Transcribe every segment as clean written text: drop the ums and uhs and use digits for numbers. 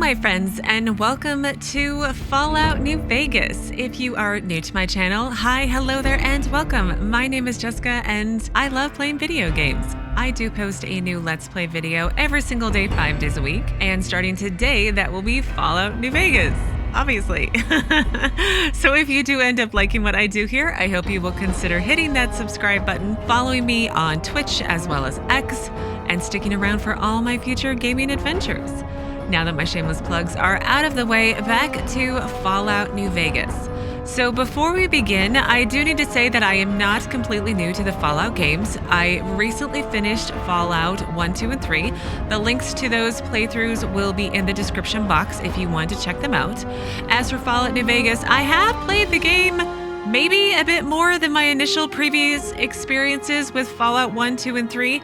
my friends, and welcome to Fallout New Vegas. If you are new to my channel, hi, hello there, and welcome. My name is Jesika, and I love playing video games. I do post a new Let's Play video every single day, 5 days a week, and starting today, that will be Fallout New Vegas. Obviously. So if you do end up liking what I do here, I hope you will consider hitting that subscribe button, following me on Twitch as well as X, and sticking around for all my future gaming adventures. Now that my shameless plugs are out of the way, back to Fallout New Vegas. So before we begin, I do need to say that I am not completely new to the Fallout games. I recently finished Fallout 1, 2, and 3. The links to those playthroughs will be in the description box if you want to check them out. As for Fallout New Vegas, I have played the game maybe a bit more than my initial previous experiences with Fallout 1, 2, and 3.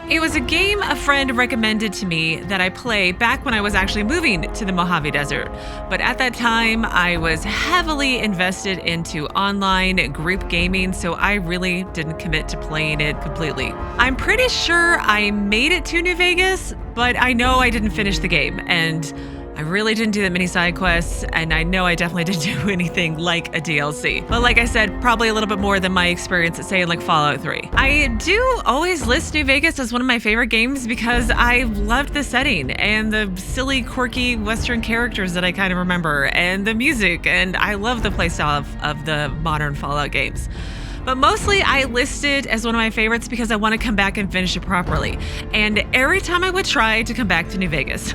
It was a game a friend recommended to me that I play back when I was actually moving to the Mojave Desert. But at that time, I was heavily invested into online group gaming, so I really didn't commit to playing it completely. I'm pretty sure I made it to New Vegas, but I know I didn't finish the game, and I really didn't do that many side quests, and I know I definitely didn't do anything like a DLC. But like I said, probably a little bit more than my experience at, say, like Fallout 3. I do always list New Vegas as one of my favorite games because I loved the setting and the silly, quirky Western characters that I kind of remember, and the music, and I love the playstyle of the modern Fallout games. But mostly I list it as one of my favorites because I want to come back and finish it properly. And every time I would try to come back to New Vegas,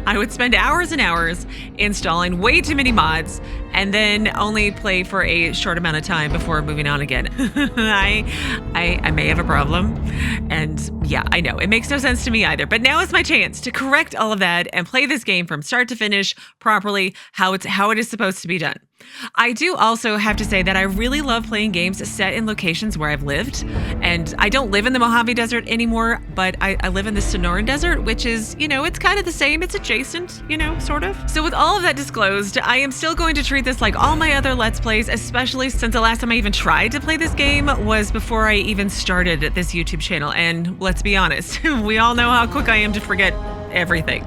I would spend hours and hours installing way too many mods and then only play for a short amount of time before moving on again. I may have a problem. And yeah, I know, it makes no sense to me either. But now is my chance to correct all of that and play this game from start to finish properly, how it is supposed to be done. I do also have to say that I really love playing games set in locations where I've lived. And I don't live in the Mojave Desert anymore, but I live in the Sonoran Desert, which is, it's kind of the same. It's adjacent, sort of. So with all of that disclosed, I am still going to treat this like all my other Let's Plays, especially since the last time I even tried to play this game was before I even started this YouTube channel. And let's be honest, we all know how quick I am to forget everything.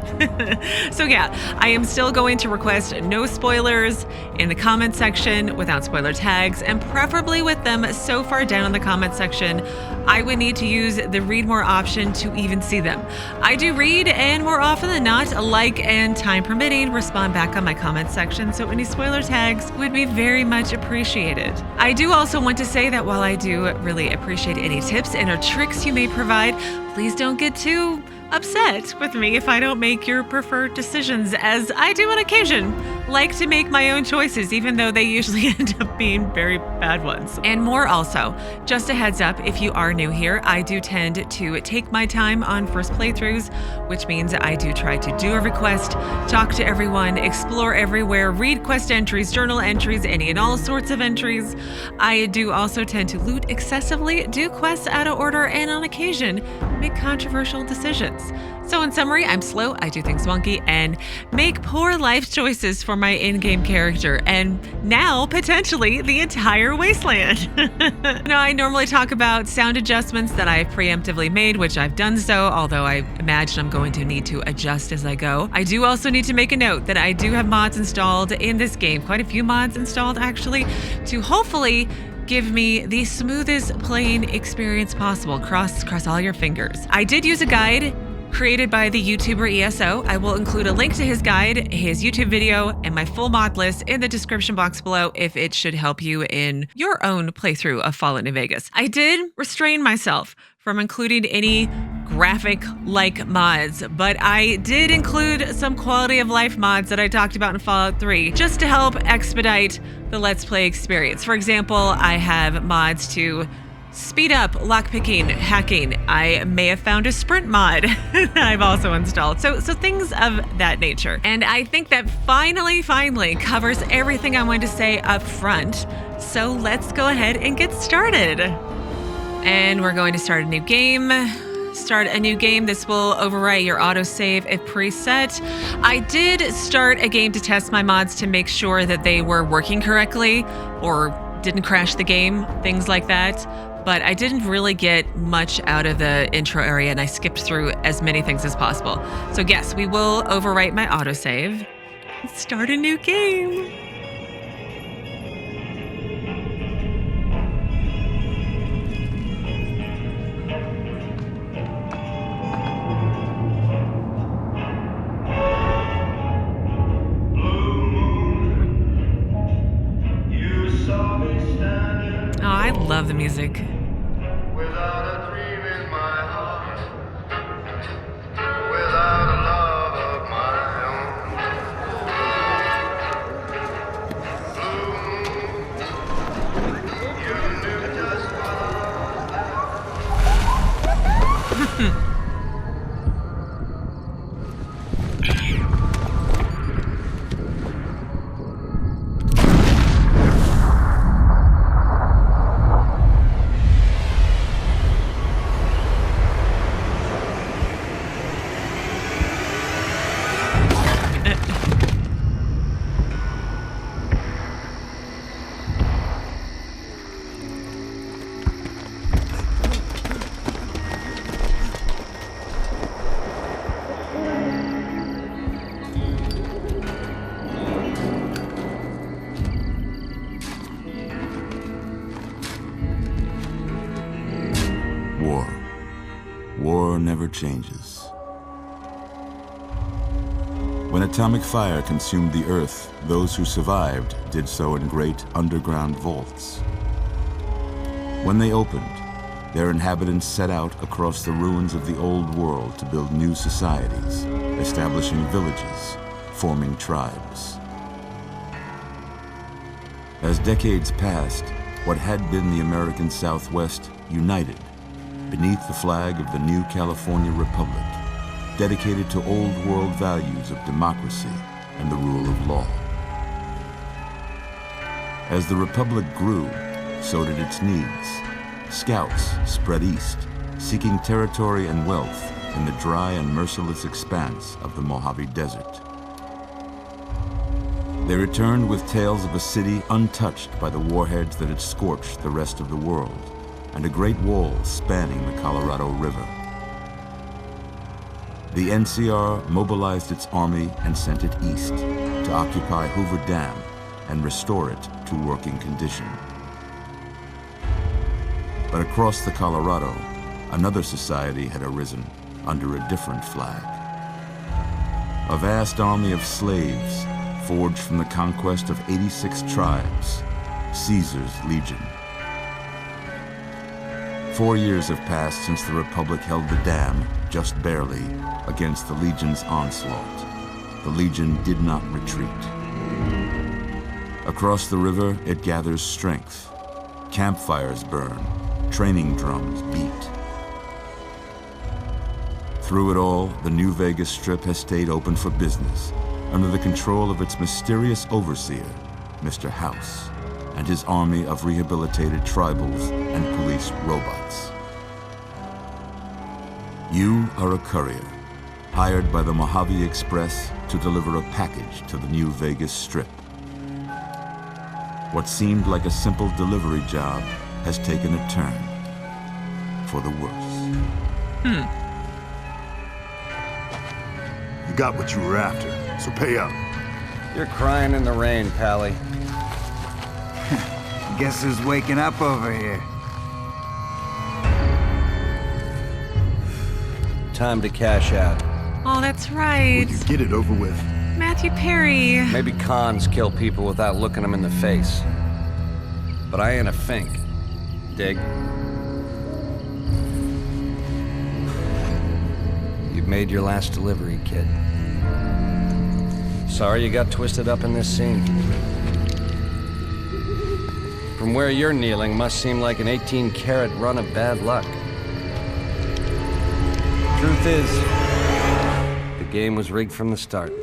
So yeah, I am still going to request no spoilers in the comment section without spoiler tags, and preferably with them so far down in the comment section, I would need to use the read more option to even see them. I do read, and more often than not, like and time permitting, respond back on my comment section, so any spoiler tags would be very much appreciated. I do also want to say that while I do really appreciate any tips and or tricks you may provide, please don't get too upset with me if I don't make your preferred decisions, as I do on occasion like to make my own choices, even though they usually end up being very bad ones. And more also, just a heads up, if you are new here, I do tend to take my time on first playthroughs, which means I do try to do a request, talk to everyone, explore everywhere, read quest entries, journal entries, any and all sorts of entries. I do also tend to loot excessively, do quests out of order, and on occasion, make controversial decisions. So in summary, I'm slow, I do things wonky, and make poor life choices for my in-game character, and now potentially the entire Wasteland. Now, I normally talk about sound adjustments that I've preemptively made, which I've done so, although I imagine I'm going to need to adjust as I go. I do also need to make a note that I do have mods installed in this game, quite a few mods installed actually, to hopefully give me the smoothest playing experience possible. Cross all your fingers. I did use a guide created by the YouTuber ESO. I will include a link to his guide, his YouTube video, and my full mod list in the description box below if it should help you in your own playthrough of Fallout New Vegas. I did restrain myself from including any graphic-like mods, but I did include some quality of life mods that I talked about in Fallout 3 just to help expedite the Let's Play experience. For example, I have mods to speed up lockpicking, hacking. I may have found a sprint mod that I've also installed. So things of that nature. And I think that finally covers everything I wanted to say up front. So let's go ahead and get started. And we're going to start a new game. This will overwrite your autosave if preset. I did start a game to test my mods to make sure that they were working correctly or didn't crash the game, things like that. but I didn't really get much out of the intro area, and I skipped through as many things as possible. So yes, we will overwrite my autosave. Start a new game. Oh, I love the music. Without a dream in my heart, without a love of my own. You knew just War never changes. When atomic fire consumed the Earth, those who survived did so in great underground vaults. When they opened, their inhabitants set out across the ruins of the old world to build new societies, establishing villages, forming tribes. As decades passed, what had been the American Southwest united beneath the flag of the new California Republic, dedicated to old world values of democracy and the rule of law. As the Republic grew, so did its needs. Scouts spread east, seeking territory and wealth in the dry and merciless expanse of the Mojave Desert. They returned with tales of a city untouched by the warheads that had scorched the rest of the world, and a great wall spanning the Colorado River. The NCR mobilized its army and sent it east to occupy Hoover Dam and restore it to working condition. But across the Colorado, another society had arisen under a different flag. A vast army of slaves forged from the conquest of 86 tribes, Caesar's Legion. 4 years have passed since the Republic held the dam, just barely, against the Legion's onslaught. The Legion did not retreat. Across the river, it gathers strength. Campfires burn, training drums beat. Through it all, the New Vegas Strip has stayed open for business, under the control of its mysterious overseer, Mr. House, and his army of rehabilitated tribals and police robots. You are a courier, hired by the Mojave Express to deliver a package to the New Vegas Strip. What seemed like a simple delivery job has taken a turn for the worse. You got what you were after, so pay up. You're crying in the rain, Pally. Guess who's waking up over here? Time to cash out. Oh, that's right. Will you get it over with? Matthew Perry. Maybe cons kill people without looking them in the face. But I ain't a fink. Dig? You've made your last delivery, kid. Sorry you got twisted up in this scene. From where you're kneeling must seem like an 18-carat run of bad luck. Truth is, the game was rigged from the start.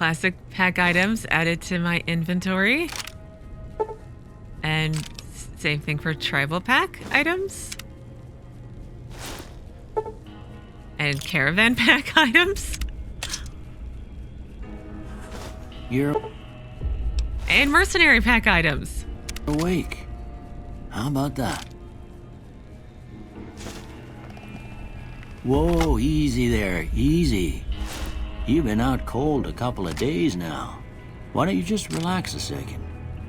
Classic pack items added to my inventory. And same thing for tribal pack items. And caravan pack items. You're And mercenary pack items. awake. How about that? Whoa, easy there, easy. You've been out cold a couple of days now. Why don't you just relax a second?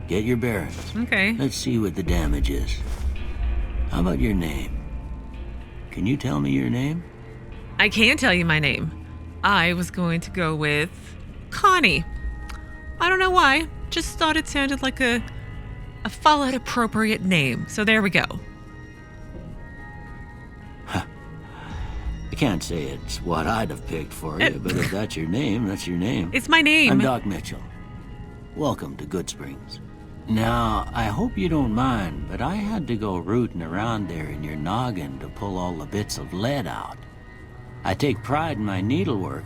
Get your bearings. Okay. Let's see what the damage is. How about your name? Can you tell me your name? I can tell you my name. I was going to go with Connie. I don't know why. Just thought it sounded like a Fallout appropriate name. So there we go. I can't say it's what I'd have picked for you, but if that's your name, that's your name. It's my name. I'm Doc Mitchell. Welcome to Goodsprings. Now, I hope you don't mind, but I had to go rooting around there in your noggin to pull all the bits of lead out. I take pride in my needlework,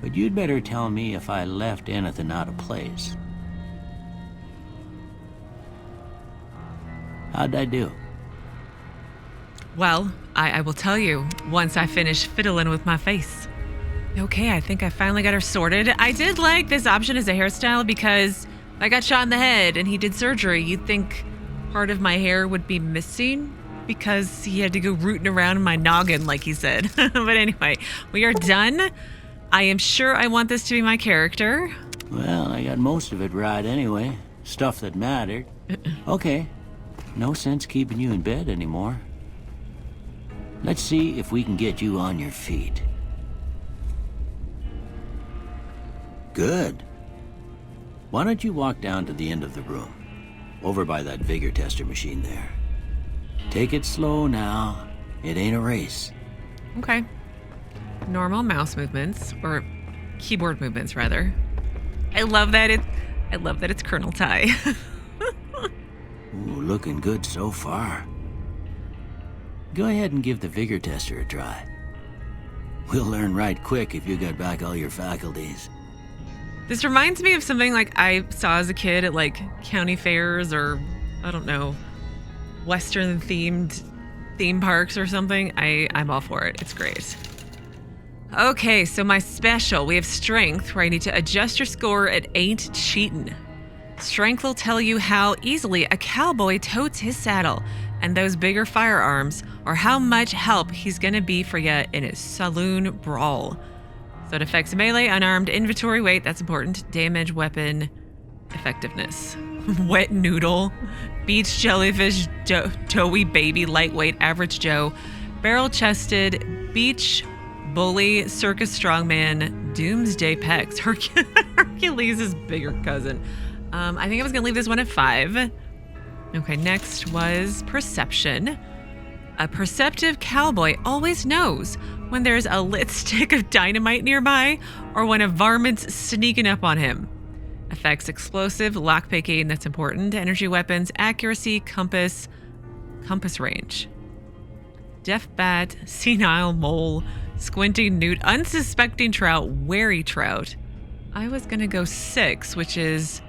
but you'd better tell me if I left anything out of place. How'd I do? Well, I will tell you once I finish fiddling with my face. Okay, I think I finally got her sorted. I did like this option as a hairstyle because I got shot in the head and he did surgery. You'd think part of my hair would be missing because he had to go rooting around in my noggin, like he said. But anyway, we are done. I am sure I want this to be my character. Well, I got most of it right anyway. Stuff that mattered. Okay. No sense keeping you in bed anymore. Let's see if we can get you on your feet. Good. Why don't you walk down to the end of the room, over by that vigor tester machine there. Take it slow now. It ain't a race. Okay. Normal mouse movements, or keyboard movements rather. I love that it's Colonel Ty. Ooh, looking good so far. Go ahead and give the vigor tester a try. We'll learn right quick if you got back all your faculties. This reminds me of something like I saw as a kid at like county fairs or, I don't know, Western themed theme parks or something. I'm all for it. It's great. Okay, so my special, we have strength where I need to adjust your score at Ain't Cheatin'. Strength will tell you how easily a cowboy totes his saddle and those bigger firearms, or how much help he's gonna be for you in a saloon brawl. So it affects melee, unarmed, inventory weight, that's important, damage, weapon, effectiveness. Wet noodle, beach jellyfish, doughy baby, lightweight, average Joe, barrel-chested, beach bully, circus strongman, doomsday pecs, Hercules' bigger cousin. I think I was gonna leave this one at 5. Okay, next was perception. A perceptive cowboy always knows when there's a lit stick of dynamite nearby or when a varmint's sneaking up on him. Effects explosive, lockpicking, that's important, energy weapons, accuracy, compass range. Deaf bat, senile mole, squinting newt, unsuspecting trout, wary trout. I was gonna go 6, which is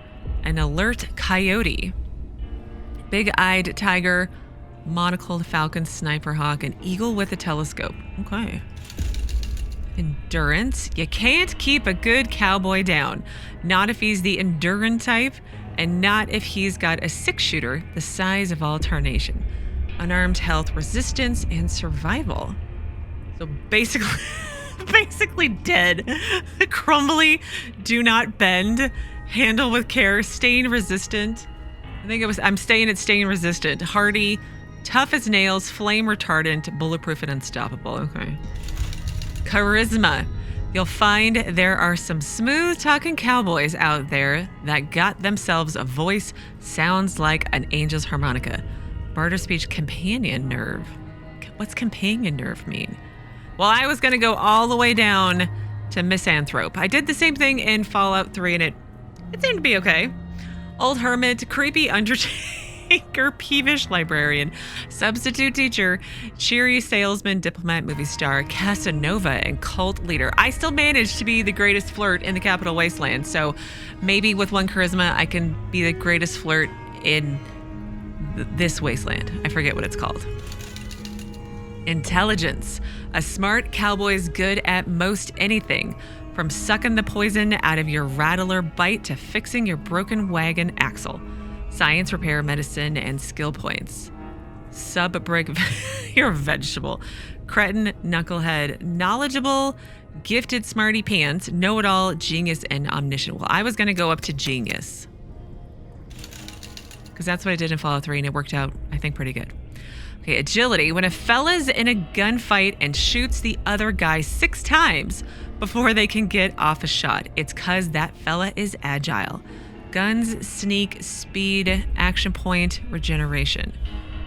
an alert coyote. Big-eyed tiger, monocled falcon, sniper hawk, an eagle with a telescope. Okay. Endurance. You can't keep a good cowboy down. Not if he's the endurance type, and not if he's got a 6-shooter the size of all tarnation. Unarmed health, resistance, and survival. So basically dead. Crumbly, do not bend, handle with care, stain resistant. I'm staying at stain resistant. Hardy, tough as nails, flame retardant, bulletproof and unstoppable. Okay. Charisma. You'll find there are some smooth talking cowboys out there that got themselves a voice sounds like an angel's harmonica. Barter speech, companion nerve. What's companion nerve mean? Well, I was going to go all the way down to misanthrope. I did the same thing in Fallout 3 and it seemed to be okay. Old hermit, creepy undertaker. Anchor, peevish librarian, substitute teacher, cheery salesman, diplomat, movie star, Casanova, and cult leader. I still managed to be the greatest flirt in the capital Wasteland, so maybe with one charisma, I can be the greatest flirt in this wasteland. I forget what it's called. Intelligence. A smart cowboy's good at most anything, from sucking the poison out of your rattler bite to fixing your broken wagon axle. Science, repair, medicine, and skill points. Sub-brick, you're a vegetable. Cretin, knucklehead, knowledgeable, gifted smarty pants, know-it-all, genius, and omniscient. Well, I was going to go up to genius, because that's what I did in Fallout 3, and it worked out, I think, pretty good. Okay, agility. When a fella's in a gunfight and shoots the other guy 6 times before they can get off a shot, it's because that fella is agile. Guns, sneak, speed, action point, regeneration.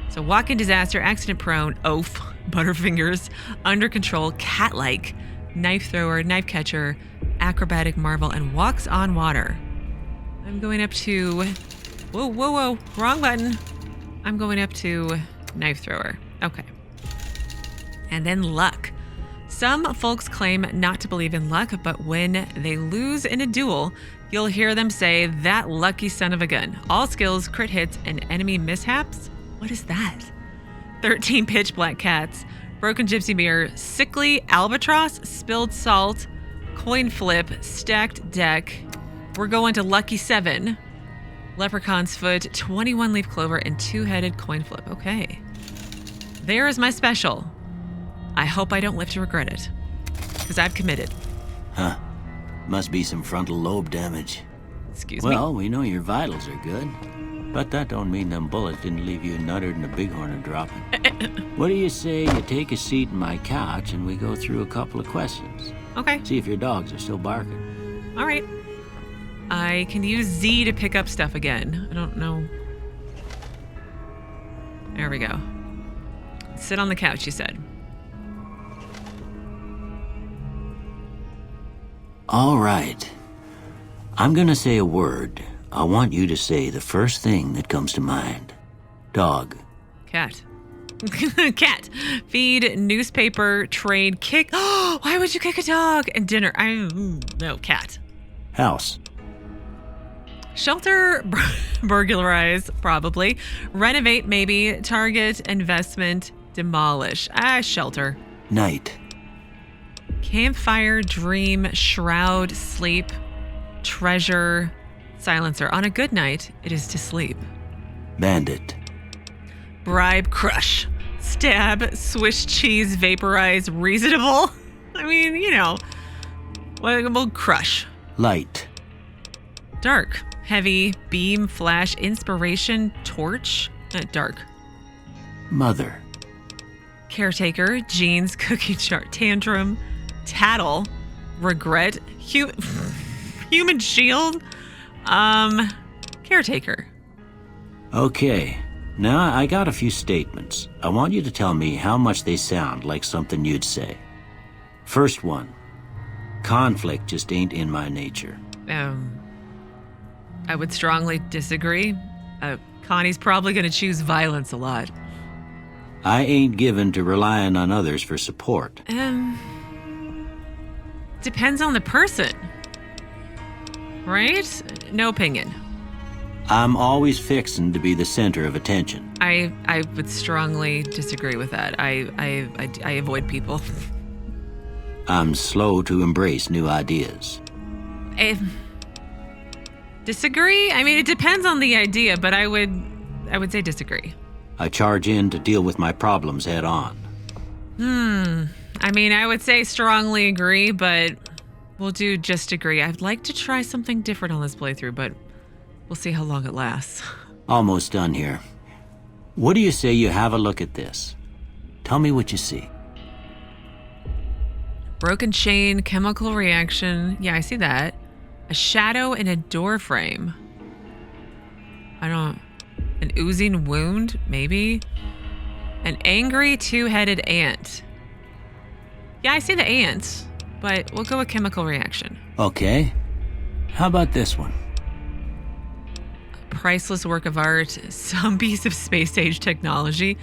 So walking disaster, accident prone, oaf, butterfingers, under control, cat-like, knife thrower, knife catcher, acrobatic marvel, and walks on water. I'm going up to... Whoa, wrong button. I'm going up to knife thrower. Okay. And then luck. Some folks claim not to believe in luck, but when they lose in a duel, you'll hear them say, "That lucky son of a gun." All skills, crit hits, and enemy mishaps? What is that? 13 pitch black cats, broken gypsy mirror, sickly albatross, spilled salt, coin flip, stacked deck. We're going to lucky 7. Leprechaun's foot, 21 leaf clover, and 2-headed coin flip. Okay. There is my special. I hope I don't live to regret it, because I've committed. Huh. Must be some frontal lobe damage. Excuse me. Well, we know your vitals are good, but that don't mean them bullets didn't leave you nuttered and a bighorn are dropping. What do you say you take a seat in my couch and we go through a couple of questions? Okay. See if your dogs are still barking. All right. I can use Z to pick up stuff again. I don't know. There we go. Sit on the couch, you said. All right. I'm gonna say a word. I want you to say the first thing that comes to mind. Dog. Cat. Cat. Feed, newspaper, trade, kick. Oh, why would you kick a dog? And dinner. No, cat. House. Shelter, burglarize, probably. Renovate, maybe. Target, investment, demolish. Shelter. Night. Campfire, dream, shroud, sleep, treasure, silencer. On a good night, it is to sleep. Bandit. Bribe, crush, stab, Swiss cheese, vaporize, reasonable. I mean, you know, we'll crush. Light. Dark, heavy, beam, flash, inspiration, torch, dark. Mother. Caretaker, jeans, cookie jar, tantrum, tattle, regret, human shield, caretaker. Okay. Now I got a few statements. I want you to tell me how much they sound like something you'd say. First one. Conflict just ain't in my nature. I would strongly disagree. Connie's probably going to choose violence a lot. I ain't given to relying on others for support. Depends on the person. Right? No opinion. I'm always fixin' to be the center of attention. I would strongly disagree with that. I avoid people. I'm slow to embrace new ideas. Disagree? I mean, it depends on the idea, but I would say disagree. I charge in to deal with my problems head on. I mean, I would say strongly agree, but we'll do just agree. I'd like to try something different on this playthrough, but we'll see how long it lasts. Almost done here. What do you say you have a look at this? Tell me what you see. Broken chain, chemical reaction. Yeah, I see that. A shadow in a door frame. An oozing wound, maybe? An angry 2-headed ant. Yeah, I see the ant, but we'll go with chemical reaction. Okay. How about this one? priceless work of art, some piece of space-age technology,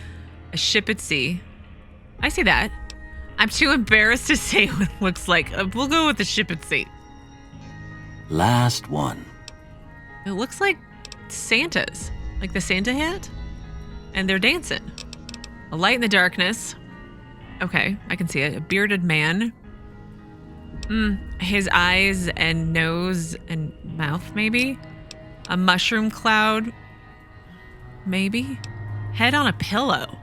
a ship at sea. I see that. I'm too embarrassed to say what it looks like. We'll go with the ship at sea. Last one. It looks like Santa's, like the Santa hat, and they're dancing. A light in the darkness. Okay, I can see it. A bearded man. His eyes and nose and mouth, maybe. A mushroom cloud, maybe. Head on a pillow.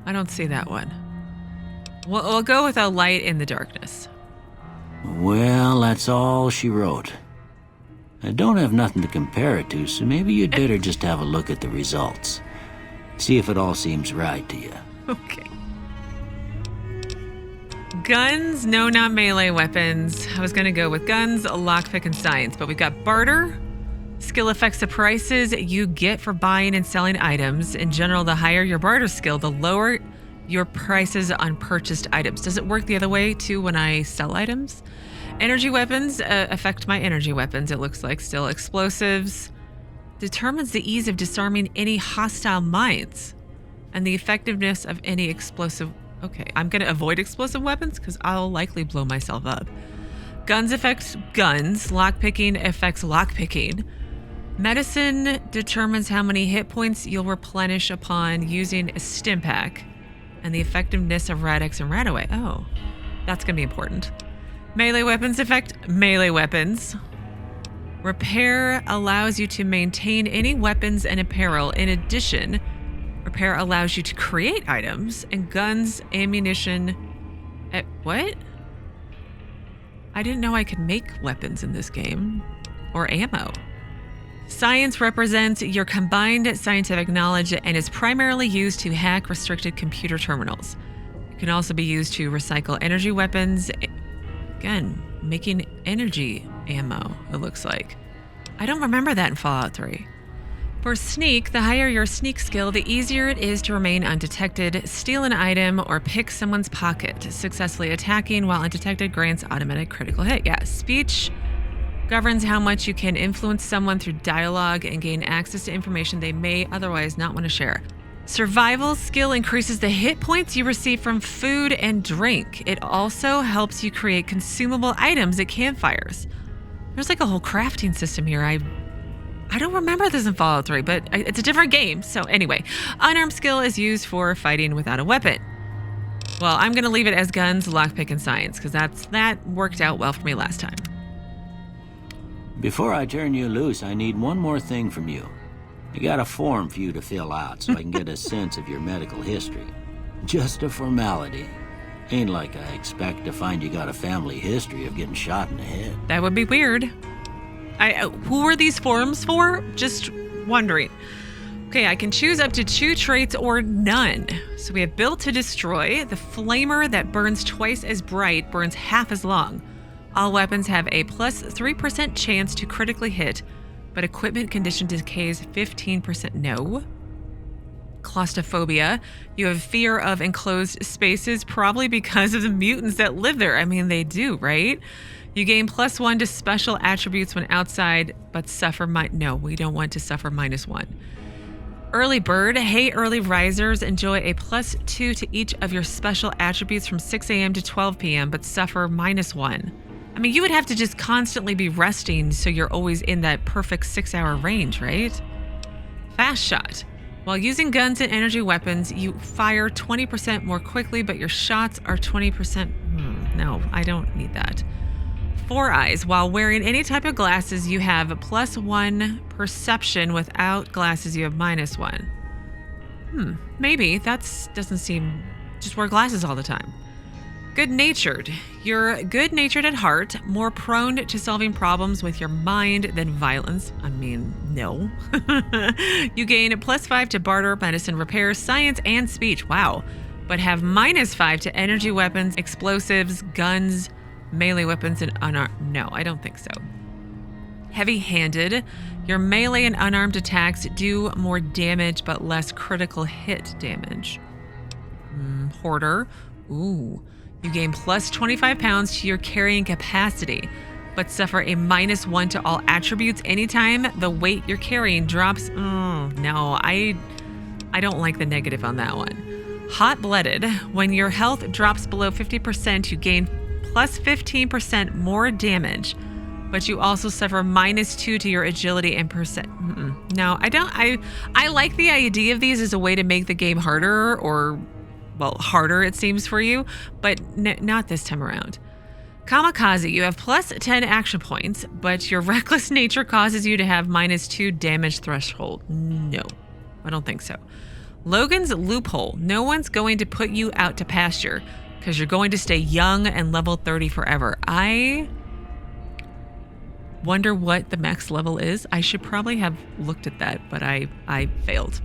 I don't see that one. We'll go with a light in the darkness. Well, that's all she wrote. I don't have nothing to compare it to, so maybe you'd better just have a look at the results. See if it all seems right to you. Okay. Guns, no, not melee weapons. I was going to go with guns, lockpick, and science, but we've got barter. Skill affects the prices you get for buying and selling items. In general, the higher your barter skill, the lower your prices on purchased items. Does it work the other way, too, when I sell items? Energy weapons affect my energy weapons, it looks like. Still, explosives determines the ease of disarming any hostile mines and the effectiveness of any explosive. Okay, I'm going to avoid explosive weapons because I'll likely blow myself up. Guns affect guns. Lockpicking affects lockpicking. Medicine determines how many hit points you'll replenish upon using a stim pack and the effectiveness of Rad-X and Radaway. Oh, that's going to be important. Melee weapons affect melee weapons. Repair allows you to maintain any weapons and apparel. In addition, repair allows you to create items and guns, ammunition. What? I didn't know I could make weapons in this game or ammo. Science represents your combined scientific knowledge and is primarily used to hack restricted computer terminals. It can also be used to recycle energy weapons. Again, making energy ammo, it looks like. I don't remember that in Fallout 3. For sneak, the higher your sneak skill, the easier it is to remain undetected, steal an item, or pick someone's pocket. Successfully attacking while undetected grants automatic critical hit. Yeah, speech governs how much you can influence someone through dialogue and gain access to information they may otherwise not want to share. Survival skill increases the hit points you receive from food and drink. It also helps you create consumable items at campfires. There's like a whole crafting system here. I don't remember this in Fallout 3, but it's a different game. So anyway, unarmed skill is used for fighting without a weapon. Well, I'm going to leave it as guns, lockpick, and science, because that worked out well for me last time. Before I turn you loose, I need one more thing from you. I got a form for you to fill out so I can get a sense of your medical history. Just a formality. Ain't like I expect to find you got a family history of getting shot in the head. That would be weird. Who are these forms for? Just wondering. Okay, I can choose up to 2 traits or none. So we have built to destroy. The flamer that burns twice as bright burns half as long. All weapons have a plus 3% chance to critically hit, but equipment condition decays 15%. No. Claustrophobia. You have fear of enclosed spaces, probably because of the mutants that live there. I mean, they do, right? You gain +1 to special attributes when outside, but suffer no, we don't want to suffer -1. Early bird. Hey, early risers enjoy a +2 to each of your special attributes from 6 a.m. to 12 p.m., but suffer -1. I mean, you would have to just constantly be resting so you're always in that perfect 6-hour range, right? Fast shot. While using guns and energy weapons, you fire 20% more quickly, but your shots are 20%. No, I don't need that. 4 eyes. While wearing any type of glasses, you have +1 perception. Without glasses, you have -1. Maybe. That doesn't seem... Just wear glasses all the time. Good-natured. You're good-natured at heart, more prone to solving problems with your mind than violence. I mean, no. You gain a +5 to barter, medicine, repair, science, and speech. Wow. But have -5 to energy weapons, explosives, guns, melee weapons, and unarmed. No, I don't think so. Heavy-handed. Your melee and unarmed attacks do more damage, but less critical hit damage. Hoarder. Ooh. You gain +25 pounds to your carrying capacity, but suffer a -1 to all attributes anytime the weight you're carrying drops. No, I don't like the negative on that one. Hot-blooded. When your health drops below 50%, you gain plus 15% more damage, but you also suffer -2 to your agility and percent. No, I don't. I like the idea of these as a way to make the game harder, or, well, harder it seems for you, but not this time around. Kamikaze, you have plus 10 action points, but your reckless nature causes you to have -2 damage threshold. No, I don't think so. Logan's Loophole. No one's going to put you out to pasture because you're going to stay young and level 30 forever. I wonder what the max level is. I should probably have looked at that, but I failed.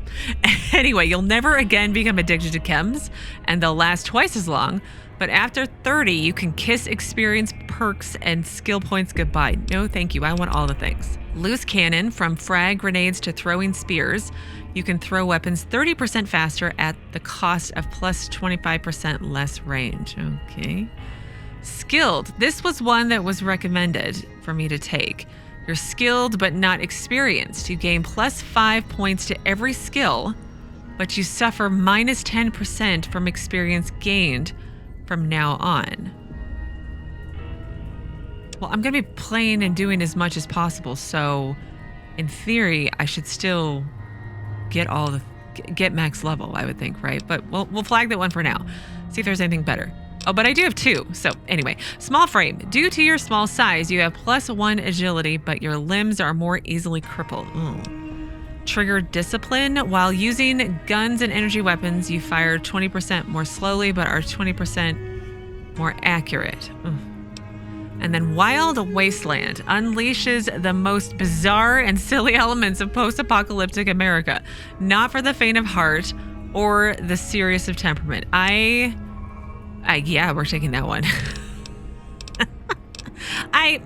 Anyway, you'll never again become addicted to chems, and they'll last twice as long. But after 30, you can kiss experience, perks, and skill points goodbye. No, thank you. I want all the things. Loose cannon. From frag grenades to throwing spears, you can throw weapons 30% faster at the cost of plus 25% less range. Okay. Skilled. This was one that was recommended for me to take. You're skilled but not experienced. You gain plus 5 points to every skill, but you suffer -10% from experience gained from now on. Well, I'm going to be playing and doing as much as possible, so in theory, I should still get max level, I would think, right? But we'll flag that one for now. See if there's anything better. Oh, but I do have 2. So anyway, small frame. Due to your small size, you have +1 agility, but your limbs are more easily crippled. Trigger discipline. While using guns and energy weapons, you fire 20% more slowly, but are 20% more accurate. And then Wild Wasteland unleashes the most bizarre and silly elements of post-apocalyptic America. Not for the faint of heart or the serious of temperament. Yeah, we're taking that one.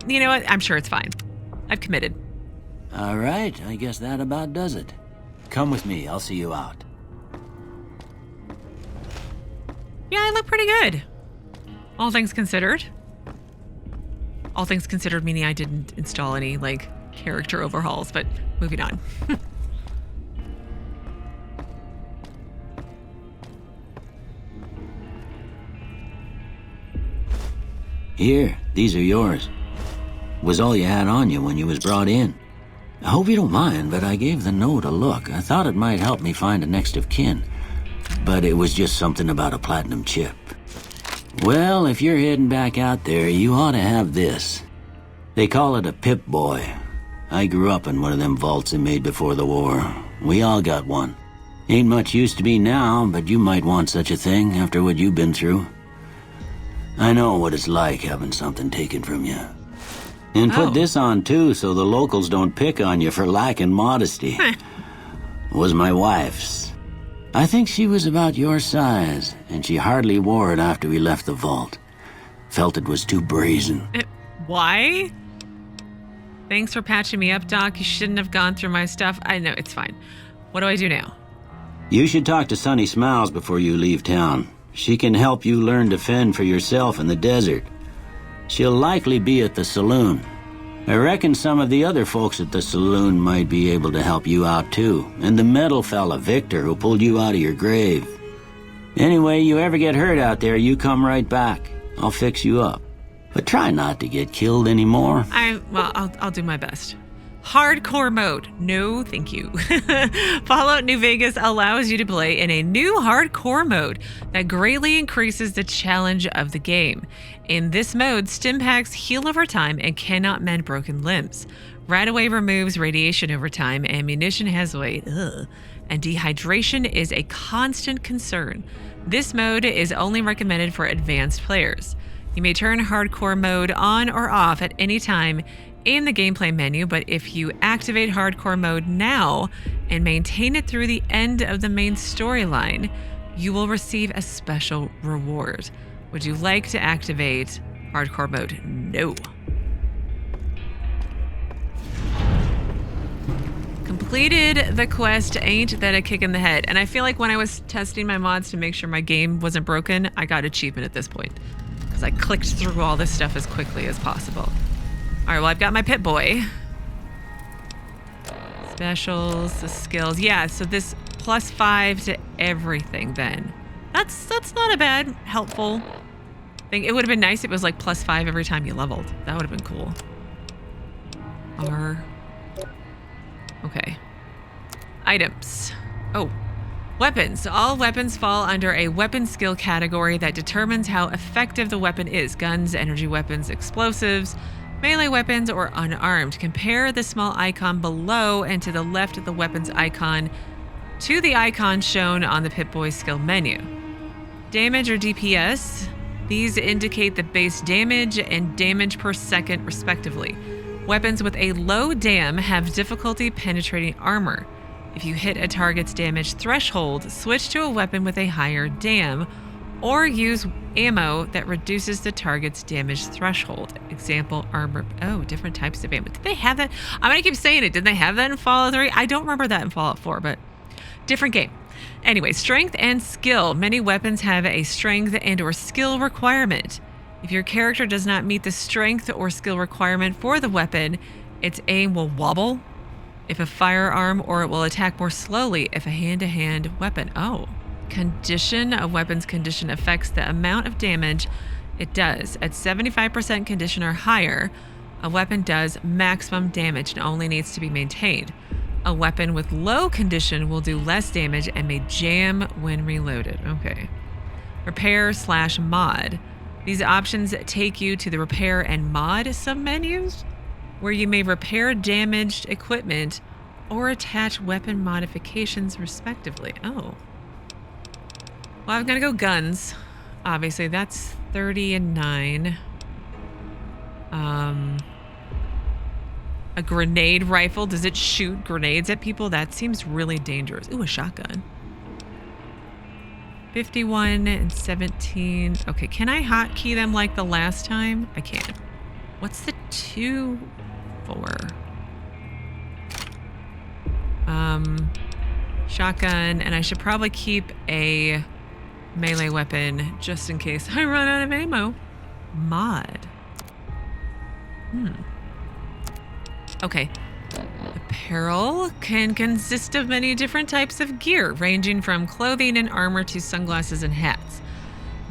You know what? I'm sure it's fine. I've committed. All right, I guess that about does it. Come with me, I'll see you out. Yeah, I look pretty good. All things considered. All things considered meaning I didn't install any, like, character overhauls, but moving on. Here, these are yours. Was all you had on you when you was brought in. I hope you don't mind, but I gave the note a look. I thought it might help me find a next of kin, but it was just something about a platinum chip. Well, if you're heading back out there, you ought to have this. They call it a Pip-Boy. I grew up in one of them vaults they made before the war. We all got one. Ain't much use to me now, but you might want such a thing after what you've been through. I know what it's like having something taken from you. And put this on too, so the locals don't pick on you for lacking modesty. Was my wife's. I think she was about your size, and she hardly wore it after we left the vault. Felt it was too brazen. Why? Thanks for patching me up, Doc. You shouldn't have gone through my stuff. I know, it's fine. What do I do now? You should talk to Sunny Smiles before you leave town. She can help you learn to fend for yourself in the desert. She'll likely be at the saloon. I reckon some of the other folks at the saloon might be able to help you out too. And the metal fella, Victor, who pulled you out of your grave. Anyway, you ever get hurt out there, you come right back. I'll fix you up. But try not to get killed anymore. I'll do my best. Hardcore mode. No, thank you. Fallout New Vegas allows you to play in a new hardcore mode that greatly increases the challenge of the game. In this mode, Stimpaks heal over time and cannot mend broken limbs. Radaway removes radiation over time, ammunition has weight, and dehydration is a constant concern. This mode is only recommended for advanced players. You may turn hardcore mode on or off at any time in the gameplay menu, but if you activate hardcore mode now and maintain it through the end of the main storyline, you will receive a special reward. Would you like to activate hardcore mode? No. Completed the quest, ain't that a kick in the head? And I feel like when I was testing my mods to make sure my game wasn't broken, I got achievement at this point because I clicked through all this stuff as quickly as possible. All right, well, I've got my Pit Boy. Specials, the skills. Yeah, so this +5 to everything then. That's not a bad, helpful thing. It would have been nice if it was like +5 every time you leveled. That would have been cool. R. Okay. Items. Oh. Weapons. All weapons fall under a weapon skill category that determines how effective the weapon is. Guns, energy weapons, explosives, melee weapons, or unarmed. Compare the small icon below and to the left of the weapons icon to the icon shown on the Pip-Boy skill menu. Damage or DPS. These indicate the base damage and damage per second respectively. Weapons with a low dam have difficulty penetrating armor. If you hit a target's damage threshold, switch to a weapon with a higher dam, or use ammo that reduces the target's damage threshold. Example, armor. Oh, different types of ammo. Did they have that? I'm gonna keep saying it. Did they have that in Fallout 3? I don't remember that in Fallout 4, but different game. Anyway, strength and skill. Many weapons have a strength and or skill requirement. If your character does not meet the strength or skill requirement for the weapon, its aim will wobble if a firearm, or it will attack more slowly if a hand-to-hand weapon. Oh. Condition. A weapon's condition affects the amount of damage it does. At 75% condition or higher, a weapon does maximum damage and only needs to be maintained. A weapon with low condition will do less damage and may jam when reloaded. Okay. Repair/mod. These options take you to the repair and mod submenus, where you may repair damaged equipment or attach weapon modifications respectively. Oh. Well, I'm gonna go guns. Obviously, that's 30 and 9. A grenade rifle. Does it shoot grenades at people? That seems really dangerous. Ooh, a shotgun. 51 and 17. Okay, can I hotkey them like the last time? I can. What's the 2 for? Shotgun, and I should probably keep a melee weapon just in case I run out of ammo. Mod. Okay. Apparel can consist of many different types of gear, ranging from clothing and armor to sunglasses and hats.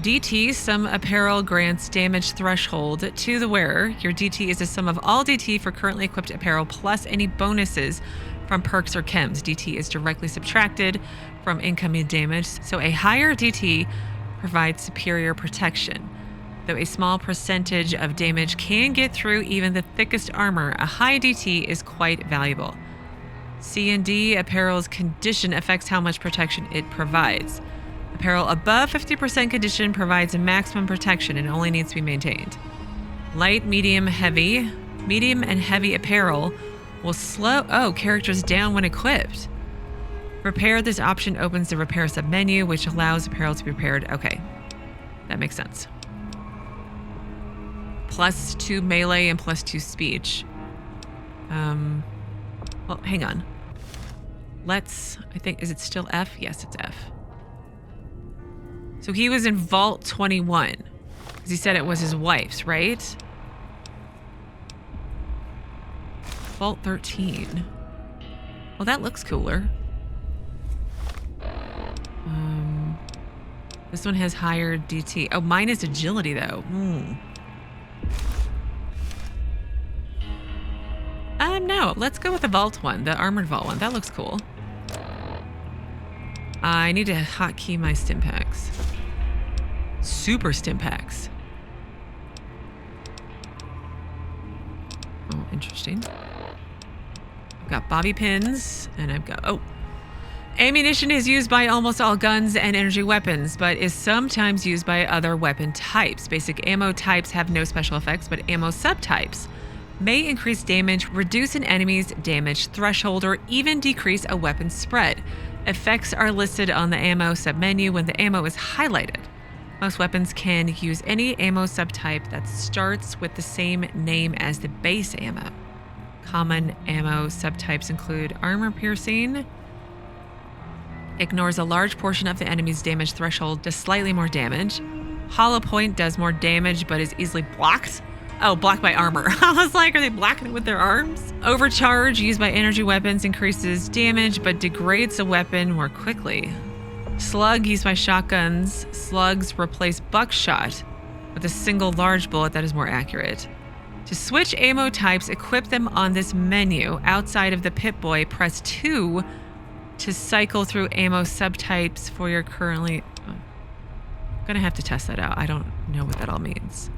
DT, some apparel grants damage threshold to the wearer. Your DT is the sum of all DT for currently equipped apparel plus any bonuses from perks or chems. DT is directly subtracted from incoming damage, so a higher DT provides superior protection. Though a small percentage of damage can get through even the thickest armor, a high DT is quite valuable. C&D apparel's condition affects how much protection it provides. Apparel above 50% condition provides a maximum protection and only needs to be maintained. Light, medium, heavy. Medium and heavy apparel will slow characters down when equipped. Repair. This option opens the repair submenu, which allows apparel to be repaired. Okay, that makes sense. +2 melee and +2 speech. Well, hang on. I think, is it still F? Yes, it's F. So he was in Vault 21, because he said it was his wife's, right? Vault 13. Well, that looks cooler. This one has higher DT. Oh, mine is agility, though. No, let's go with the Vault one, the Armored Vault one. That looks cool. I need to hotkey my stim packs. Super stim packs. Oh, interesting. I've got bobby pins, and I've got... Ammunition is used by almost all guns and energy weapons, but is sometimes used by other weapon types. Basic ammo types have no special effects, but ammo subtypes may increase damage, reduce an enemy's damage threshold, or even decrease a weapon's spread. Effects are listed on the ammo submenu when the ammo is highlighted. Most weapons can use any ammo subtype that starts with the same name as the base ammo. Common ammo subtypes include armor piercing, ignores a large portion of the enemy's damage threshold, does slightly more damage. Hollow point does more damage but is easily blocked. Oh, blocked by armor. I was like, are they blocking it with their arms? Overcharge used by energy weapons increases damage but degrades a weapon more quickly. Slug used by shotguns. Slugs replace buckshot with a single large bullet that is more accurate. To switch ammo types, equip them on this menu. Outside of the Pip-Boy, press 2 to cycle through ammo subtypes for your currently... I'm gonna have to test that out. I don't know what that all means.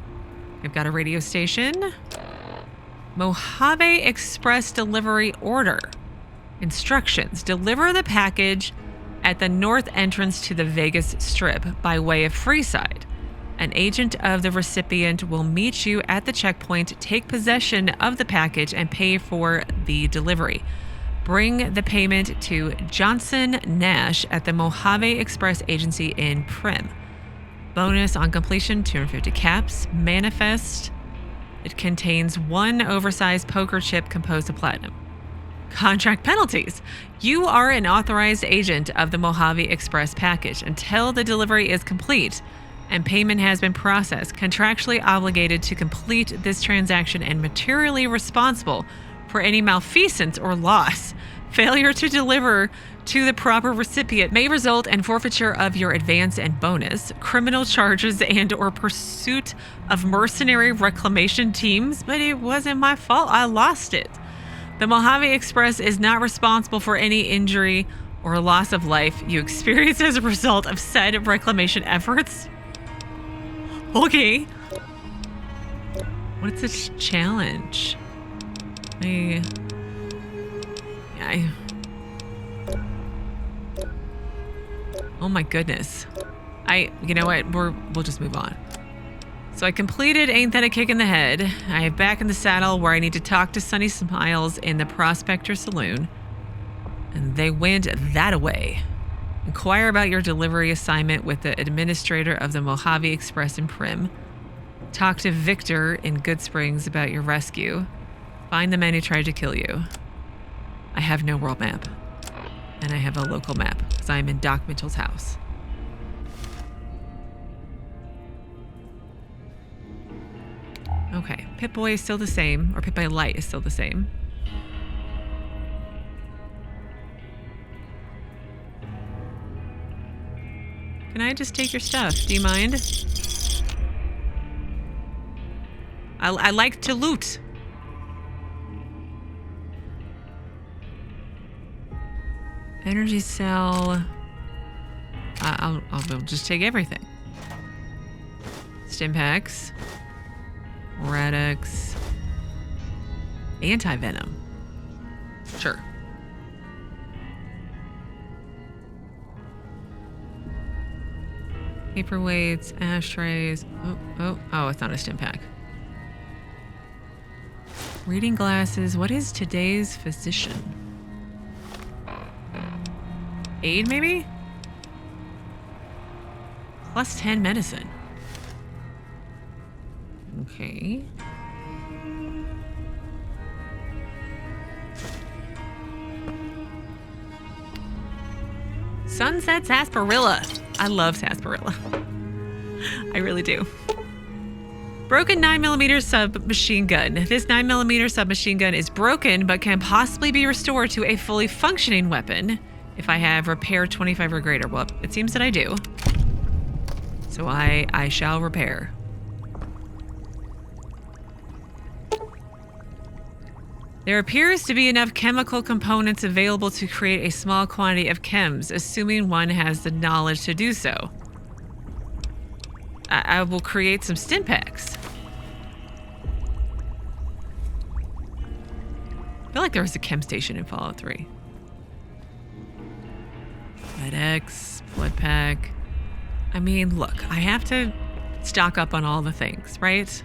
I've got a radio station. Mojave Express delivery order. Instructions. Deliver the package at the north entrance to the Vegas Strip by way of Freeside. An agent of the recipient will meet you at the checkpoint, take possession of the package, and pay for the delivery. Bring the payment to Johnson Nash at the Mojave Express Agency in Prim. Bonus on completion, 250 caps. Manifest. It contains 1 oversized poker chip composed of platinum. Contract penalties. You are an authorized agent of the Mojave Express package until the delivery is complete and payment has been processed, contractually obligated to complete this transaction and materially responsible for any malfeasance or loss. Failure to deliver to the proper recipient may result in forfeiture of your advance and bonus, criminal charges, and or pursuit of mercenary reclamation teams, but it wasn't my fault. I lost it. The Mojave Express is not responsible for any injury or loss of life you experience as a result of said reclamation efforts. Okay. What's this challenge? Oh my goodness. You know what? We'll just move on. So I completed Ain't That a Kick in the Head. I am back in the saddle where I need to talk to Sunny Smiles in the Prospector Saloon. And they went that away. Inquire about your delivery assignment with the administrator of the Mojave Express in Prim. Talk to Victor in Goodsprings about your rescue. Find the man who tried to kill you. I have no world map. And I have a local map because I'm in Doc Mitchell's house. Okay, Pip-Boy is still the same, or Pip-Boy Light is still the same. Can I just take your stuff? Do you mind? I like to loot. Energy cell. I'll just take everything. Stimpaks. Radix. Anti-venom. Sure. Paperweights, ashtrays. Oh, it's not a Stimpak. Reading glasses. What is today's physician? Aid, maybe? Plus 10 medicine. Okay. Sunset Sarsaparilla. I love sarsaparilla. I really do. Broken 9mm submachine gun. This 9mm submachine gun is broken but can possibly be restored to a fully functioning weapon if I have repair 25 or greater. Well, it seems that I do. So I shall repair. There appears to be enough chemical components available to create a small quantity of chems, assuming one has the knowledge to do so. I will create some Stimpaks. I feel like there was a chem station in Fallout 3. FedEx, blood pack. I mean, look, I have to stock up on all the things, right?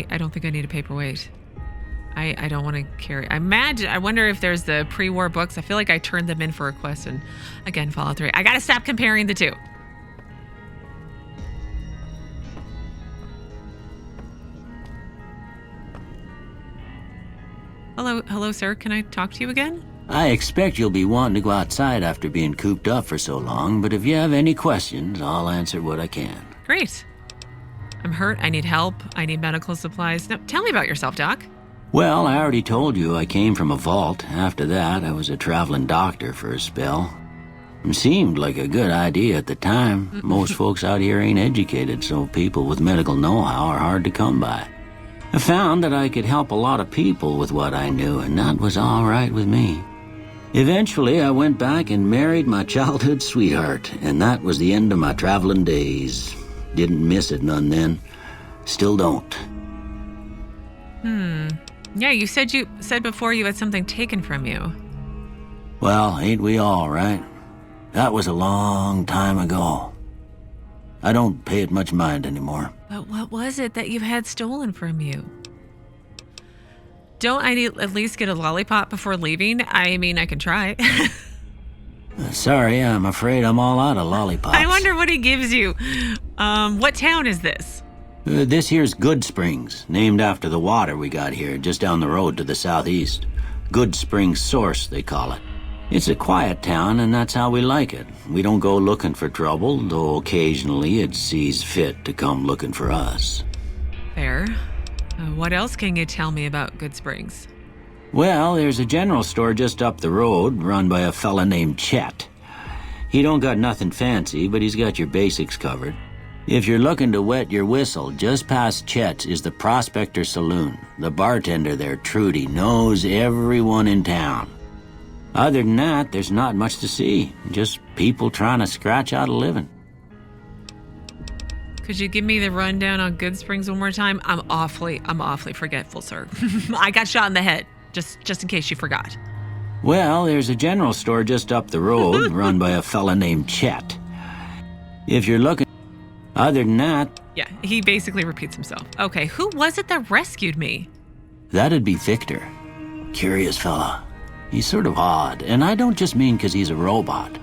I don't think I need a paperweight. I don't want to carry. I wonder if there's the pre-war books. I feel like I turned them in for a quest, and again, Fallout 3. I gotta stop comparing the two. Hello, sir. Can I talk to you again? I expect you'll be wanting to go outside after being cooped up for so long, but if you have any questions, I'll answer what I can. Great. I'm hurt. I need help. I need medical supplies. Now, tell me about yourself, Doc. Well, I already told you I came from a vault. After that, I was a traveling doctor for a spell. It seemed like a good idea at the time. Most folks out here ain't educated, so people with medical know-how are hard to come by. I found that I could help a lot of people with what I knew, and that was all right with me. Eventually, I went back and married my childhood sweetheart, and that was the end of my traveling days. Didn't miss it none then. Still don't. Yeah, you said before you had something taken from you. Well, ain't we all, right? That was a long time ago. I don't pay it much mind anymore. But what was it that you had stolen from you? Don't I need at least get a lollipop before leaving? I mean, I can try. Sorry, I'm afraid I'm all out of lollipops. I wonder what he gives you. What town is this? This here's Goodsprings, named after the water we got here, just down the road to the southeast. Goodsprings Source, they call it. It's a quiet town, and that's how we like it. We don't go looking for trouble, though occasionally it sees fit to come looking for us. Fair. What else can you tell me about Goodsprings? Well, there's a general store just up the road, run by a fella named Chet. He don't got nothing fancy, but he's got your basics covered. If you're looking to wet your whistle, just past Chet's is the Prospector Saloon. The bartender there, Trudy, knows everyone in town. Other than that, there's not much to see. Just people trying to scratch out a living. Could you give me the rundown on Goodsprings one more time? I'm awfully forgetful, sir. I got shot in the head, just in case you forgot. Well, there's a general store just up the road, run by a fella named Chet. If you're looking... Other than that... Yeah, he basically repeats himself. Okay, who was it that rescued me? That'd be Victor. Curious fella. He's sort of odd, and I don't just mean 'cause he's a robot.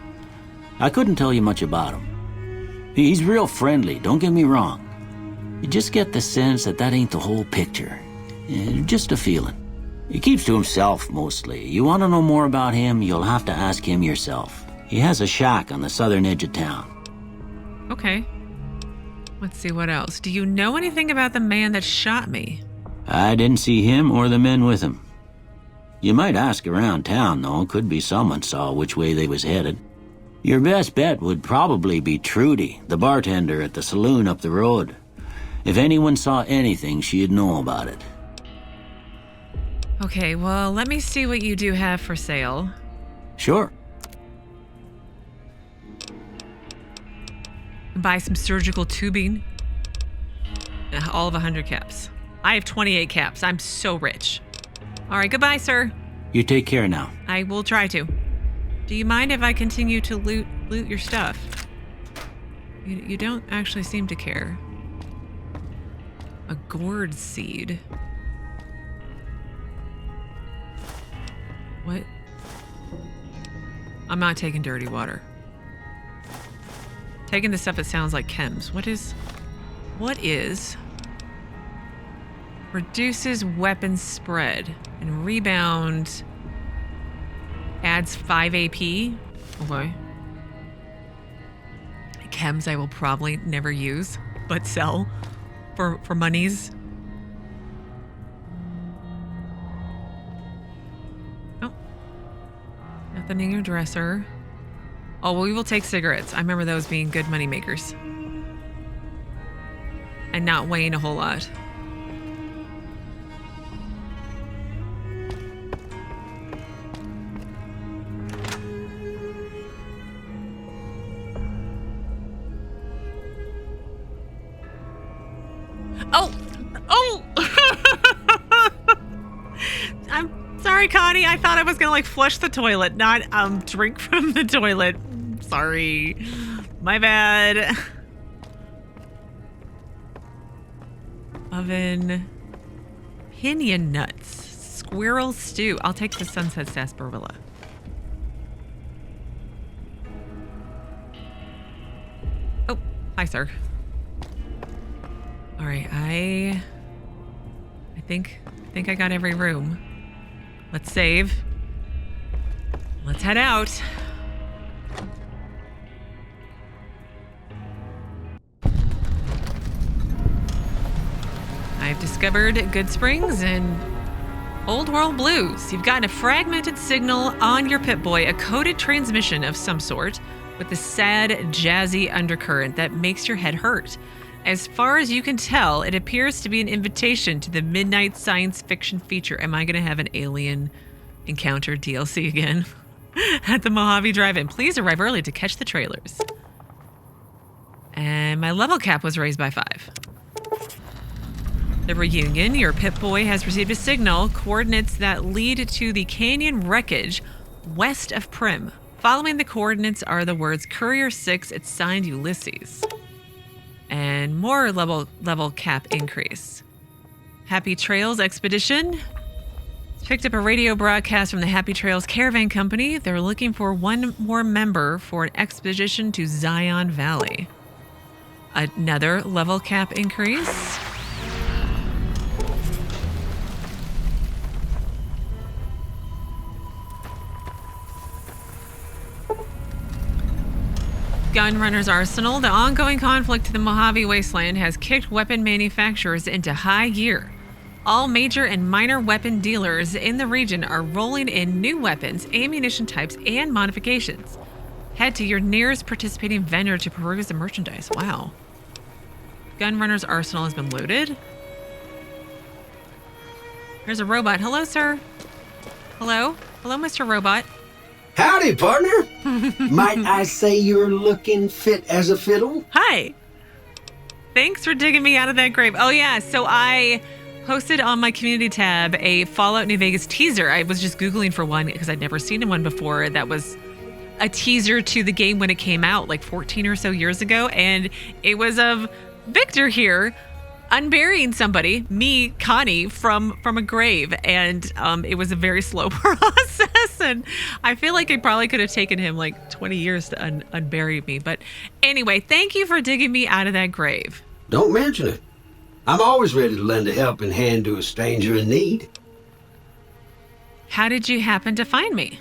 I couldn't tell you much about him. He's real friendly, don't get me wrong. You just get the sense that ain't the whole picture. Just a feeling. He keeps to himself, mostly. You want to know more about him, you'll have to ask him yourself. He has a shack on the southern edge of town. Okay. Let's see what else. Do you know anything about the man that shot me? I didn't see him or the men with him. You might ask around town, though. Could be someone saw which way they was headed. Your best bet would probably be Trudy, the bartender at the saloon up the road. If anyone saw anything, she'd know about it. Okay, well, let me see what you do have for sale. Sure. Buy some surgical tubing. All of 100 caps. I have 28 caps. I'm so rich. All right, goodbye, sir. You take care now. I will try to. Do you mind if I continue to loot your stuff? You don't actually seem to care. A gourd seed. What? I'm not taking dirty water. Taking the stuff that sounds like chems. What is reduces weapon spread and rebound adds 5 AP. Okay. Chems I will probably never use, but sell for monies. Oh. Nothing in your dresser. Oh, well, we will take cigarettes. I remember those being good money makers. And not weighing a whole lot. Oh! I'm sorry, Connie. I thought I was gonna flush the toilet, not drink from the toilet. Sorry. My bad. Oven. Pinion nuts. Squirrel stew. I'll take the sunset sarsaparilla. Oh, hi, sir. All right, I think I got every room. Let's save. Let's head out. I've discovered Goodsprings and Old World Blues. You've gotten a fragmented signal on your Pip-Boy, a coded transmission of some sort with a sad, jazzy undercurrent that makes your head hurt. As far as you can tell, it appears to be an invitation to the midnight science fiction feature. Am I going to have an alien encounter DLC again? At the Mojave Drive-In. Please arrive early to catch the trailers. And my level cap was raised by 5. The reunion. Your Pip-Boy has received a signal, coordinates that lead to the canyon wreckage west of Prim. Following the coordinates are the words Courier 6, it's signed Ulysses. And more level cap increase. Happy Trails Expedition. Picked up a radio broadcast from the Happy Trails Caravan Company. They're looking for one more member for an expedition to Zion Valley. Another level cap increase. Gunrunner's Arsenal. The ongoing conflict in the Mojave Wasteland has kicked weapon manufacturers into high gear. All major and minor weapon dealers in the region are rolling in new weapons, ammunition types, and modifications. Head to your nearest participating vendor to peruse the merchandise. Wow. Gunrunner's Arsenal has been looted. Here's a robot. Hello, sir. Hello? Hello, Mr. Robot. Howdy, partner. Might I say you're looking fit as a fiddle? Hi. Thanks for digging me out of that grave. Oh, yeah. So I posted on my community tab a Fallout New Vegas teaser. I was just Googling for one because I'd never seen one before. That was a teaser to the game when it came out like 14 or so years ago. And it was of Victor here unburying somebody, me, Connie, from a grave. And it was a very slow process. And I feel like it probably could have taken him like 20 years to unbury me. But anyway, thank you for digging me out of that grave. Don't mention it. I'm always ready to lend a helping hand to a stranger in need. How did you happen to find me?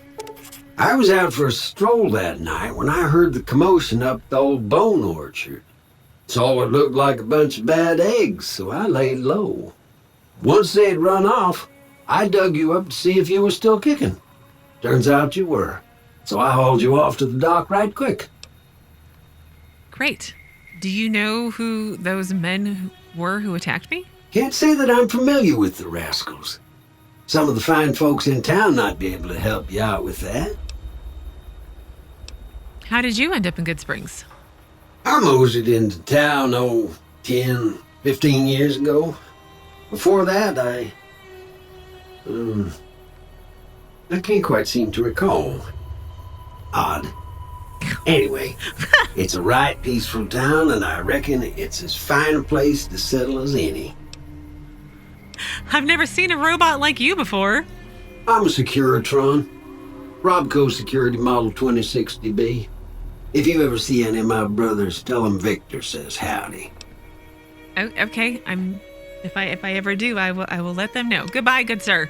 I was out for a stroll that night when I heard the commotion up the old bone orchard. Saw what looked like a bunch of bad eggs, so I laid low. Once they'd run off, I dug you up to see if you were still kicking. Turns out you were, so I hauled you off to the dock right quick. Great. Do you know who those men were who attacked me? Can't say that I'm familiar with the rascals. Some of the fine folks in town might be able to help you out with that. How did you end up in Goodsprings? I moseyed into town, 10, 15 years ago. Before that, I can't quite seem to recall. Odd. Anyway, it's a right peaceful town, and I reckon it's as fine a place to settle as any. I've never seen a robot like you before. I'm a Securitron. Robco Security Model 2060B. If you ever see any of my brothers, tell them Victor says howdy. Oh, okay. If I ever do, I will let them know. Goodbye, good sir.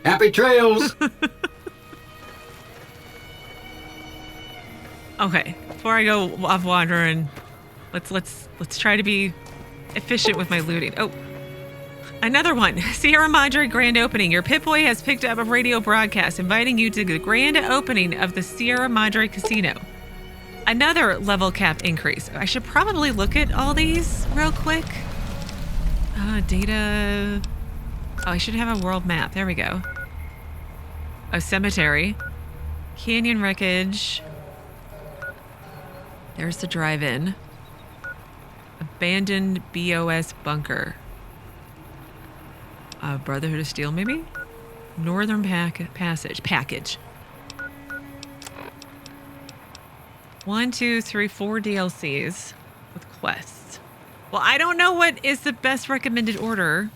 Happy trails. Okay, before I go off wandering, let's try to be efficient with my looting. Oh, another one. Sierra Madre grand opening. Your Pip-Boy has picked up a radio broadcast inviting you to the grand opening of the Sierra Madre Casino. Another level cap increase. I should probably look at all these real quick. Data. Oh, I should have a world map. There we go. A cemetery. Canyon wreckage. There's the drive-in. Abandoned BOS bunker. Brotherhood of Steel, maybe? Northern Passage. Package. 1, 2, 3, 4 DLCs with quests. Well, I don't know what is the best recommended order,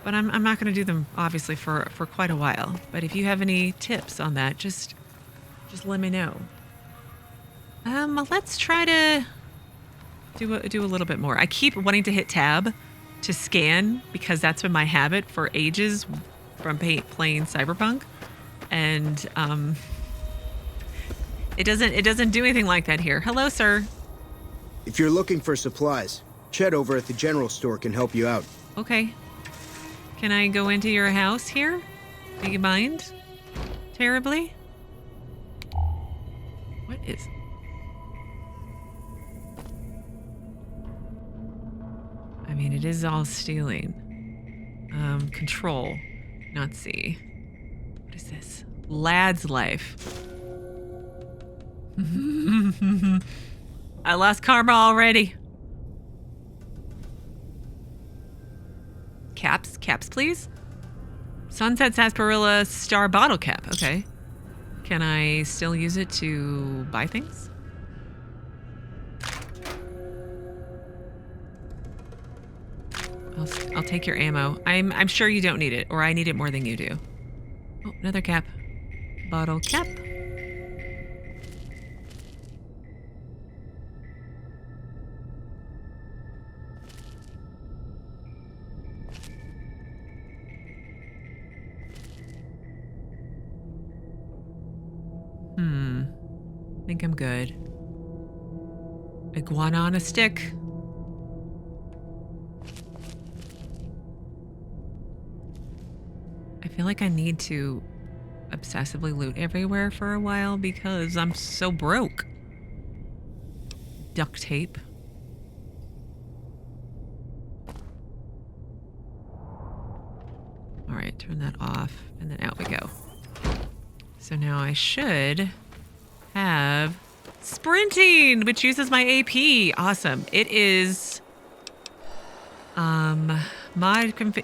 but I'm not going to do them, obviously, for quite a while. But if you have any tips on that, just let me know. Let's try to do a little bit more. I keep wanting to hit tab to scan because that's been my habit for ages from playing Cyberpunk. and it doesn't do anything like that here. Hello, sir. If you're looking for supplies, Chet over at the general store can help you out. Okay. Can I go into your house here? Do you mind? Terribly? What is... I mean, it is all stealing. Control, not C. What is this? Lad's life. I lost karma already. Caps, please. Sunset Sarsaparilla Star Bottle Cap. Okay. Can I still use it to buy things? I'll take your ammo. I'm sure you don't need it, or I need it more than you do. Oh, another cap. Bottle cap. I think I'm good. Iguana on a stick. I feel like I need to obsessively loot everywhere for a while because I'm so broke. Duct tape. All right, turn that off, and then out we go. So now I should have sprinting, which uses my AP. Awesome. It is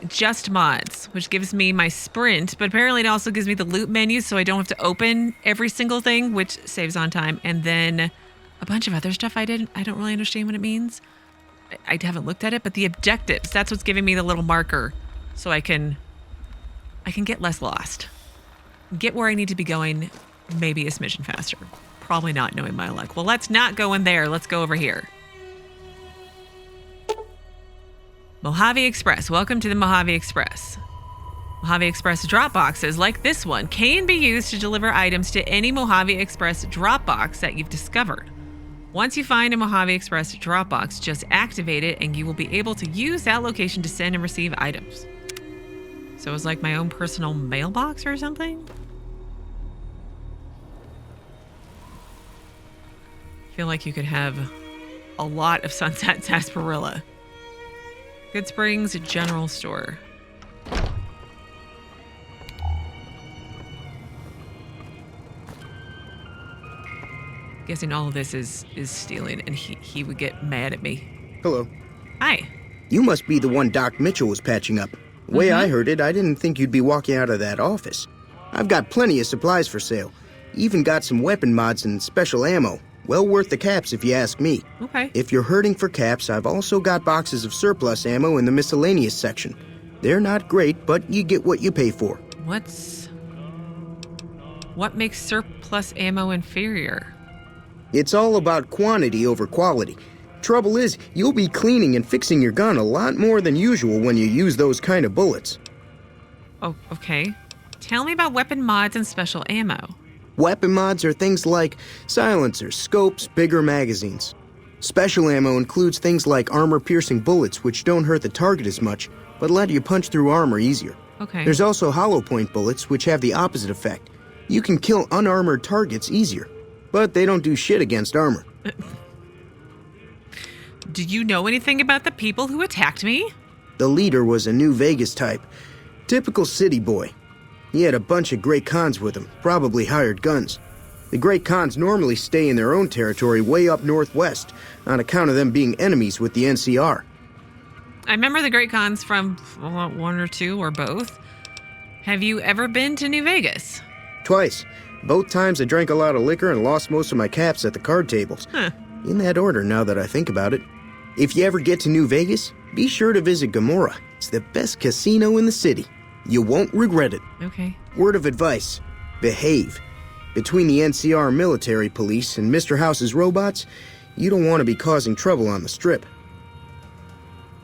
just mods, which gives me my sprint, but apparently it also gives me the loot menu, so I don't have to open every single thing, which saves on time. And then a bunch of other stuff I don't really understand what it means. I haven't looked at it, but the objectives, that's what's giving me the little marker, so I can get less lost. Get where I need to be going, maybe a smidgen faster. Probably not, knowing my luck. Well, let's not go in there. Let's go over here. Mojave Express. Welcome to the Mojave Express. Mojave Express drop boxes like this one can be used to deliver items to any Mojave Express drop box that you've discovered. Once you find a Mojave Express drop box, just activate it and you will be able to use that location to send and receive items. So it's like my own personal mailbox or something? I feel like you could have a lot of Sunset Sarsaparilla. Goodsprings General Store. Guessing all of this is stealing, and he would get mad at me. Hello. Hi. You must be the one Doc Mitchell was patching up. The way I heard it, I didn't think you'd be walking out of that office. I've got plenty of supplies for sale. Even got some weapon mods and special ammo. Well worth the caps if you ask me. Okay. If you're hurting for caps, I've also got boxes of surplus ammo in the miscellaneous section. They're not great, but you get what you pay for. What makes surplus ammo inferior? It's all about quantity over quality. Trouble is, you'll be cleaning and fixing your gun a lot more than usual when you use those kind of bullets. Oh, okay. Tell me about weapon mods and special ammo. Weapon mods are things like silencers, scopes, bigger magazines. Special ammo includes things like armor-piercing bullets, which don't hurt the target as much, but let you punch through armor easier. Okay. There's also hollow point bullets, which have the opposite effect. You can kill unarmored targets easier, but they don't do shit against armor. Do you know anything about the people who attacked me? The leader was a New Vegas type. Typical city boy. He had a bunch of Great Khans with him, probably hired guns. The Great Khans normally stay in their own territory way up northwest, on account of them being enemies with the NCR. I remember the Great Khans from one or two or both. Have you ever been to New Vegas? Twice. Both times I drank a lot of liquor and lost most of my caps at the card tables. Huh. In that order, now that I think about it. If you ever get to New Vegas, be sure to visit Gomorrah. It's the best casino in the city. You won't regret it. Okay. Word of advice, behave. Between the NCR military police and Mr. House's robots, you don't want to be causing trouble on the Strip.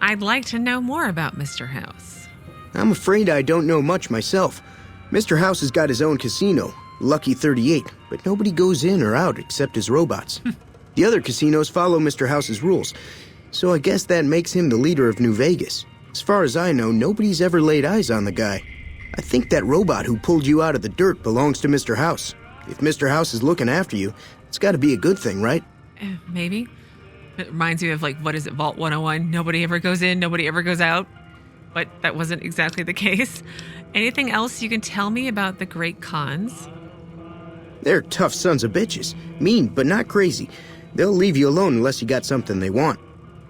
I'd like to know more about Mr. House. I'm afraid I don't know much myself. Mr. House has got his own casino, Lucky 38, but nobody goes in or out except his robots. The other casinos follow Mr. House's rules, so I guess that makes him the leader of New Vegas. As far as I know, nobody's ever laid eyes on the guy. I think that robot who pulled you out of the dirt belongs to Mr. House. If Mr. House is looking after you, it's got to be a good thing, right? Maybe. It reminds me of, like, what is it, Vault 101? Nobody ever goes in, nobody ever goes out. But that wasn't exactly the case. Anything else you can tell me about the Great Khans? They're tough sons of bitches. Mean, but not crazy. They'll leave you alone unless you got something they want.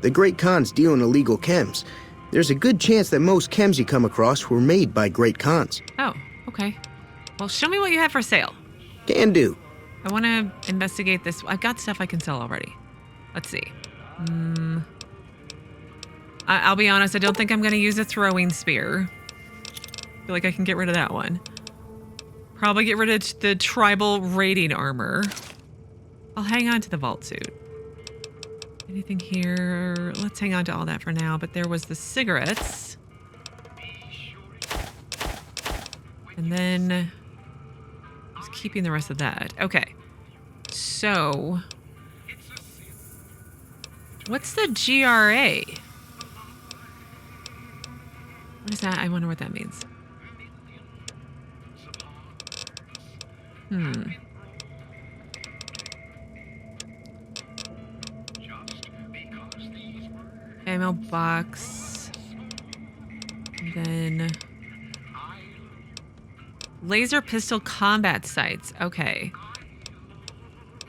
The Great Khans deal in illegal chems. There's a good chance that most chems you come across were made by Great Khans. Oh, okay. Well, show me what you have for sale. Can do. I want to investigate this. I've got stuff I can sell already. Let's see. I'll be honest, I don't think I'm going to use a throwing spear. I feel like I can get rid of that one. Probably get rid of the tribal raiding armor. I'll hang on to the vault suit. Anything here? Let's hang on to all that for now, but there was the cigarettes. And then just keeping the rest of that. Okay. So what's the GRA? What is that? I wonder what that means. Ammo box. And then laser pistol combat sights. Okay.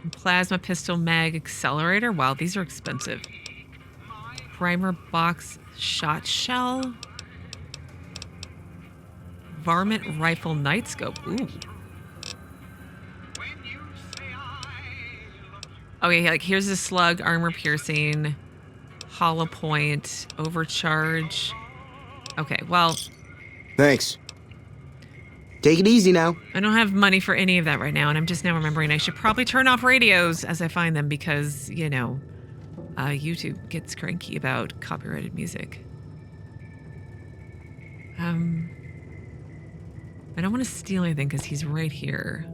And plasma pistol mag accelerator. Wow, these are expensive. Primer box shot shell. Varmint rifle night scope. Ooh. Okay, like here's the slug, armor piercing, hollow point, overcharge. Okay, well. Thanks. Take it easy now. I don't have money for any of that right now, and I'm just now remembering I should probably turn off radios as I find them because, you know, YouTube gets cranky about copyrighted music. I don't want to steal anything because he's right here. I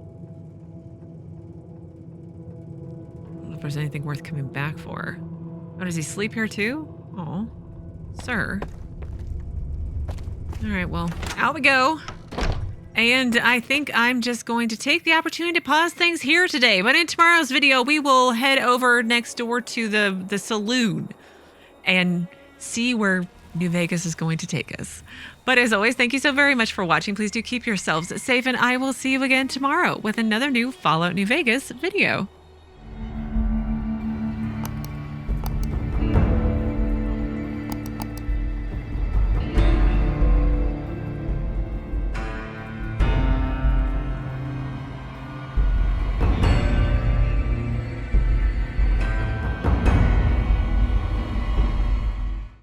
don't know if there's anything worth coming back for. Oh, does he sleep here too? Oh, sir. All right, well, out we go. And I think I'm just going to take the opportunity to pause things here today. But in tomorrow's video, we will head over next door to the saloon and see where New Vegas is going to take us. But as always, thank you so very much for watching. Please do keep yourselves safe, and I will see you again tomorrow with another new Fallout New Vegas video.